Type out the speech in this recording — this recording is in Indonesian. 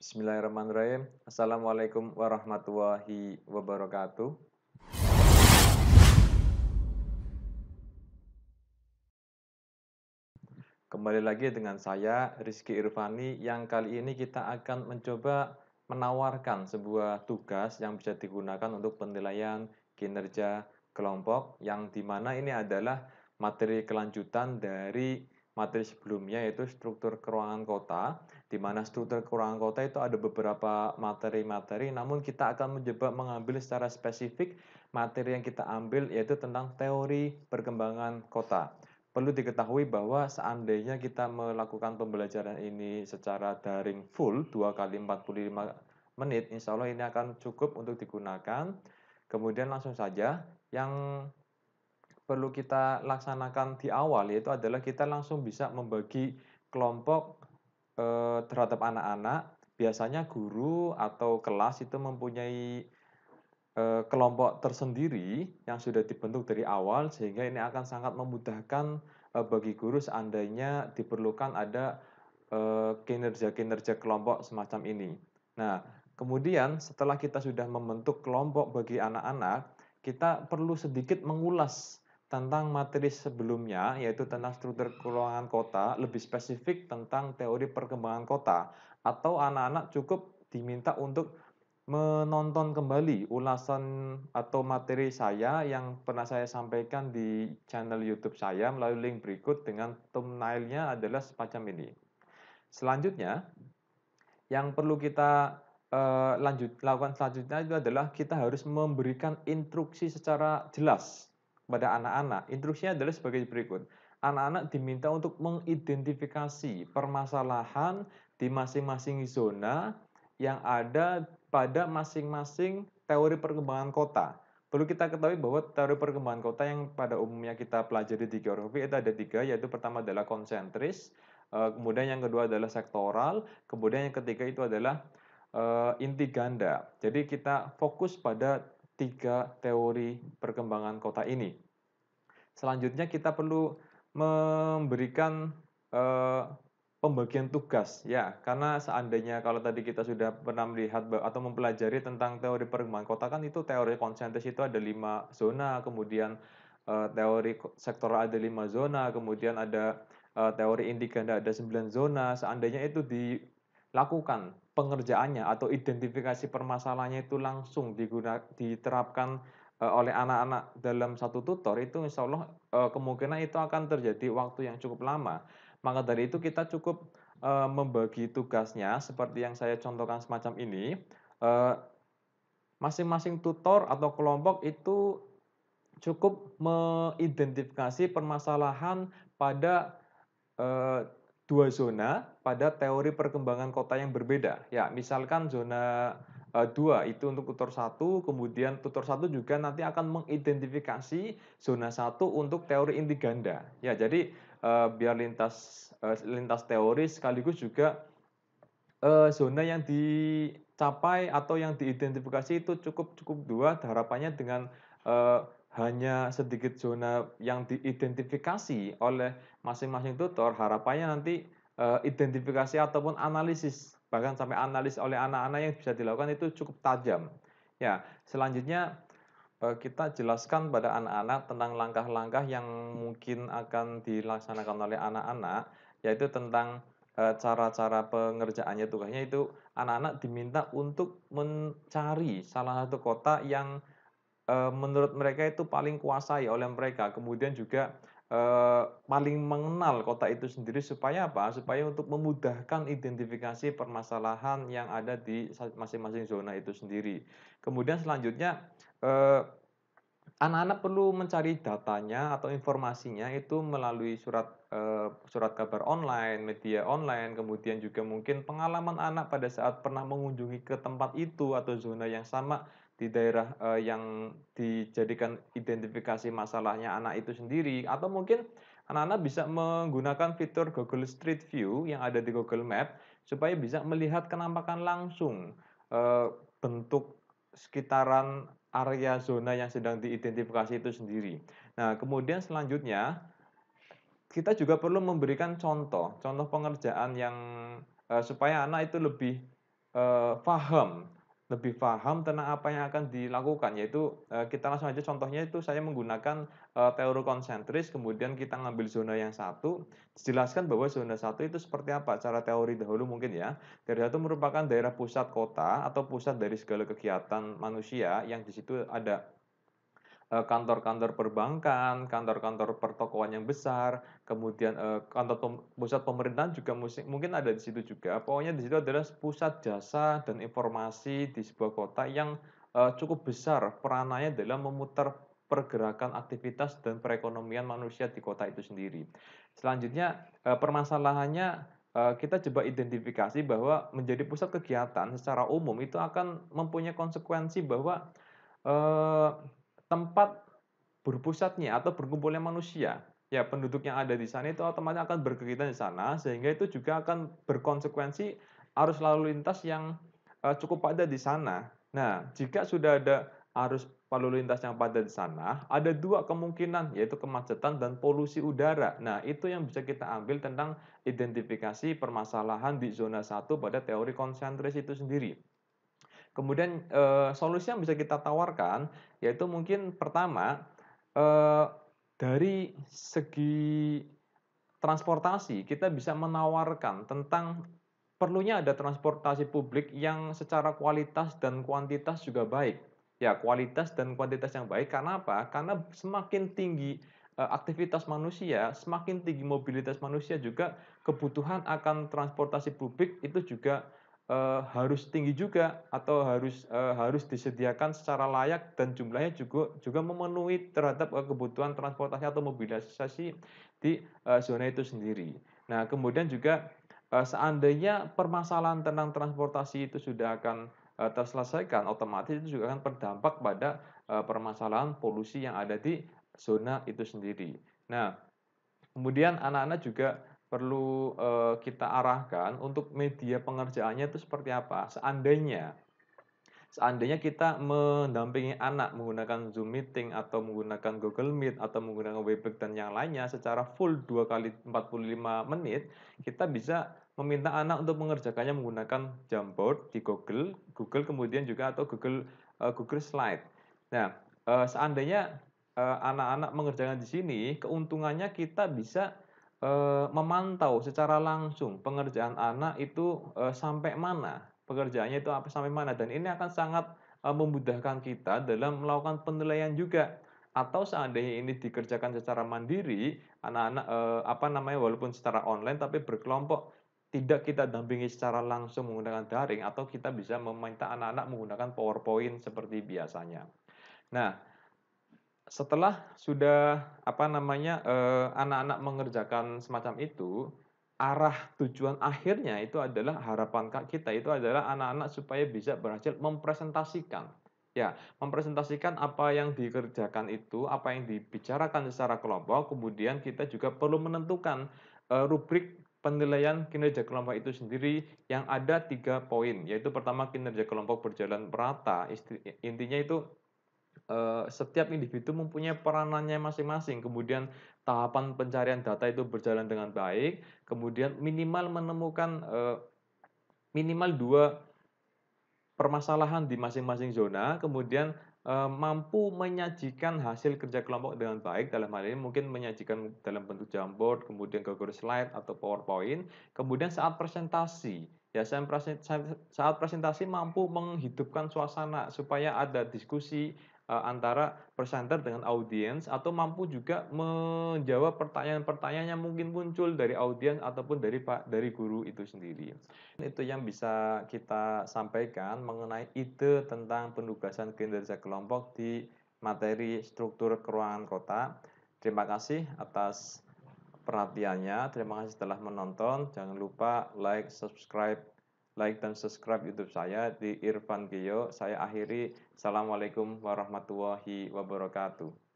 Bismillahirrahmanirrahim. Assalamualaikum warahmatullahi wabarakatuh. Kembali lagi dengan saya, Rizky Irfani, yang kali ini kita akan mencoba menawarkan sebuah tugas yang bisa digunakan untuk penilaian kinerja kelompok, yang dimana ini adalah materi kelanjutan dari materi sebelumnya, yaitu struktur keuangan kota, di mana struktur keuangan kota itu ada beberapa materi-materi, namun kita akan mencoba mengambil secara spesifik materi yang kita ambil, yaitu tentang teori perkembangan kota. Perlu diketahui bahwa seandainya kita melakukan pembelajaran ini secara daring full 2 kali 45 menit, insya Allah ini akan cukup untuk digunakan. Kemudian langsung saja, yang perlu kita laksanakan di awal yaitu adalah kita langsung bisa membagi kelompok terhadap anak-anak. Biasanya guru atau kelas itu mempunyai kelompok tersendiri yang sudah dibentuk dari awal, sehingga ini akan sangat memudahkan bagi guru seandainya diperlukan ada kinerja-kinerja kelompok semacam ini. Nah, kemudian setelah kita sudah membentuk kelompok bagi anak-anak, kita perlu sedikit mengulas tentang materi sebelumnya, yaitu tentang struktur keuangan kota, lebih spesifik tentang teori perkembangan kota, atau anak-anak cukup diminta untuk menonton kembali ulasan atau materi saya yang pernah saya sampaikan di channel YouTube saya melalui link berikut, dengan thumbnail-nya adalah semacam ini. Selanjutnya, yang perlu kita lakukan selanjutnya itu adalah kita harus memberikan instruksi secara jelas kepada anak-anak. Instruksinya adalah sebagai berikut. Anak-anak diminta untuk mengidentifikasi permasalahan di masing-masing zona yang ada pada masing-masing teori perkembangan kota. Perlu kita ketahui bahwa teori perkembangan kota yang pada umumnya kita pelajari di geografi itu ada tiga, yaitu pertama adalah konsentris, kemudian yang kedua adalah sektoral, kemudian yang ketiga itu adalah inti ganda. Jadi kita fokus pada tiga teori perkembangan kota ini. Selanjutnya kita perlu memberikan pembagian tugas, ya, karena seandainya kalau tadi kita sudah pernah melihat atau mempelajari tentang teori perkembangan kota, kan itu teori konsentris itu ada 5 zona, kemudian teori sektoral ada 5 zona, kemudian ada teori inti ganda ada 9 zona. Seandainya itu dilakukan pengerjaannya atau identifikasi permasalahannya itu langsung diterapkan oleh anak-anak dalam satu tutor, itu insya Allah kemungkinan itu akan terjadi waktu yang cukup lama. Maka dari itu kita cukup membagi tugasnya seperti yang saya contohkan semacam ini. Masing-masing tutor atau kelompok itu cukup mengidentifikasi permasalahan pada dua zona pada teori perkembangan kota yang berbeda. Ya, misalkan zona 2 itu untuk tutor 1, kemudian tutor 1 juga nanti akan mengidentifikasi zona 1 untuk teori inti ganda. Ya, jadi biar lintas teori sekaligus juga zona yang dicapai atau yang diidentifikasi itu cukup cukup dua, harapannya dengan hanya sedikit zona yang diidentifikasi oleh masing-masing tutor, harapannya nanti identifikasi ataupun analisis, bahkan sampai analis oleh anak-anak yang bisa dilakukan itu cukup tajam. Ya, selanjutnya kita jelaskan pada anak-anak tentang langkah-langkah yang mungkin akan dilaksanakan oleh anak-anak, yaitu tentang cara-cara pengerjaannya. Tugasnya itu anak-anak diminta untuk mencari salah satu kota yang menurut mereka itu paling kuasai oleh mereka, kemudian juga paling mengenal kota itu sendiri, supaya apa? Supaya untuk memudahkan identifikasi permasalahan yang ada di masing-masing zona itu sendiri. Kemudian selanjutnya anak-anak perlu mencari datanya atau informasinya itu melalui surat kabar online, media online, kemudian juga mungkin pengalaman anak pada saat pernah mengunjungi ke tempat itu atau zona yang sama di daerah yang dijadikan identifikasi masalahnya anak itu sendiri, atau mungkin anak-anak bisa menggunakan fitur Google Street View yang ada di Google Map supaya bisa melihat kenampakan langsung bentuk sekitaran area zona yang sedang diidentifikasi itu sendiri. Nah, kemudian selanjutnya kita juga perlu memberikan contoh pengerjaan yang supaya anak itu lebih paham, lebih paham tentang apa yang akan dilakukan, yaitu, kita langsung aja contohnya itu saya menggunakan, teori konsentris, kemudian kita ngambil zona yang satu, dijelaskan bahwa zona satu itu seperti apa, cara teori dahulu mungkin ya. Daerah satu merupakan daerah pusat kota atau pusat dari segala kegiatan manusia yang di situ ada kantor-kantor perbankan, kantor-kantor pertokoan yang besar, kemudian, kantor pusat pemerintahan juga mungkin ada di situ juga. Pokoknya di situ adalah pusat jasa dan informasi di sebuah kota yang, cukup besar peranannya dalam memutar pergerakan aktivitas dan perekonomian manusia di kota itu sendiri. Selanjutnya, permasalahannya, kita coba identifikasi bahwa menjadi pusat kegiatan secara umum itu akan mempunyai konsekuensi bahwa, eee, tempat berpusatnya atau berkumpulnya manusia, ya penduduk yang ada di sana itu otomatis akan berkegiatan di sana, sehingga itu juga akan berkonsekuensi arus lalu lintas yang, cukup padat di sana. Nah, jika sudah ada arus lalu lintas yang padat di sana, ada 2 kemungkinan, yaitu kemacetan dan polusi udara. Nah, itu yang bisa kita ambil tentang identifikasi permasalahan di zona satu pada teori konsentris itu sendiri. Kemudian, solusi yang bisa kita tawarkan, yaitu mungkin pertama, eee, dari segi transportasi, kita bisa menawarkan tentang perlunya ada transportasi publik yang secara kualitas dan kuantitas juga baik. Ya, kualitas dan kuantitas yang baik karena apa? Karena semakin tinggi, aktivitas manusia, semakin tinggi mobilitas manusia juga kebutuhan akan transportasi publik itu juga, harus tinggi juga atau harus disediakan secara layak dan jumlahnya juga memenuhi terhadap, kebutuhan transportasi atau mobilisasi di, zona itu sendiri. Nah, kemudian juga, seandainya permasalahan tentang transportasi itu sudah akan, terselesaikan, otomatis itu juga akan berdampak pada, permasalahan polusi yang ada di zona itu sendiri. Nah, kemudian anak-anak juga perlu, kita arahkan untuk media pengerjaannya itu seperti apa. Seandainya kita mendampingi anak menggunakan Zoom Meeting atau menggunakan Google Meet atau menggunakan Webex dan yang lainnya secara full 2 kali 45 menit, kita bisa meminta anak untuk mengerjakannya menggunakan Jamboard di Google kemudian juga atau Google Slide. Nah, seandainya, anak-anak mengerjakan di sini, keuntungannya kita bisa, memantau secara langsung pengerjaan anak itu, sampai mana. Pekerjaannya itu apa sampai mana dan ini akan sangat, memudahkan kita dalam melakukan penilaian juga. Atau seandainya ini dikerjakan secara mandiri, anak-anak, apa namanya, walaupun secara online tapi berkelompok, tidak kita dampingi secara langsung menggunakan daring atau kita bisa meminta anak-anak menggunakan PowerPoint seperti biasanya. Nah, setelah sudah, apa namanya, anak-anak mengerjakan semacam itu, arah tujuan akhirnya itu adalah harapan kita itu adalah anak-anak supaya bisa berhasil mempresentasikan. Ya, mempresentasikan apa yang dikerjakan itu, apa yang dibicarakan secara kelompok, kemudian kita juga perlu menentukan, rubrik penilaian kinerja kelompok itu sendiri yang ada 3 poin, yaitu pertama kinerja kelompok berjalan merata, intinya itu setiap individu mempunyai peranannya masing-masing, kemudian tahapan pencarian data itu berjalan dengan baik, kemudian minimal menemukan, minimal 2 permasalahan di masing-masing zona, kemudian, mampu menyajikan hasil kerja kelompok dengan baik, dalam hal ini mungkin menyajikan dalam bentuk Jamboard, kemudian Google Slide atau PowerPoint, kemudian saat presentasi, ya saat presentasi mampu menghidupkan suasana supaya ada diskusi, antara presenter dengan audiens atau mampu juga menjawab pertanyaan-pertanyaan yang mungkin muncul dari audiens ataupun dari guru itu sendiri. Itu yang bisa kita sampaikan mengenai ide tentang penugasan kinerja kelompok di materi struktur keruangan kota. Terima kasih atas perhatiannya, terima kasih telah menonton. Jangan lupa like dan subscribe YouTube saya di Irfan Geo. Saya akhiri. Assalamualaikum warahmatullahi wabarakatuh.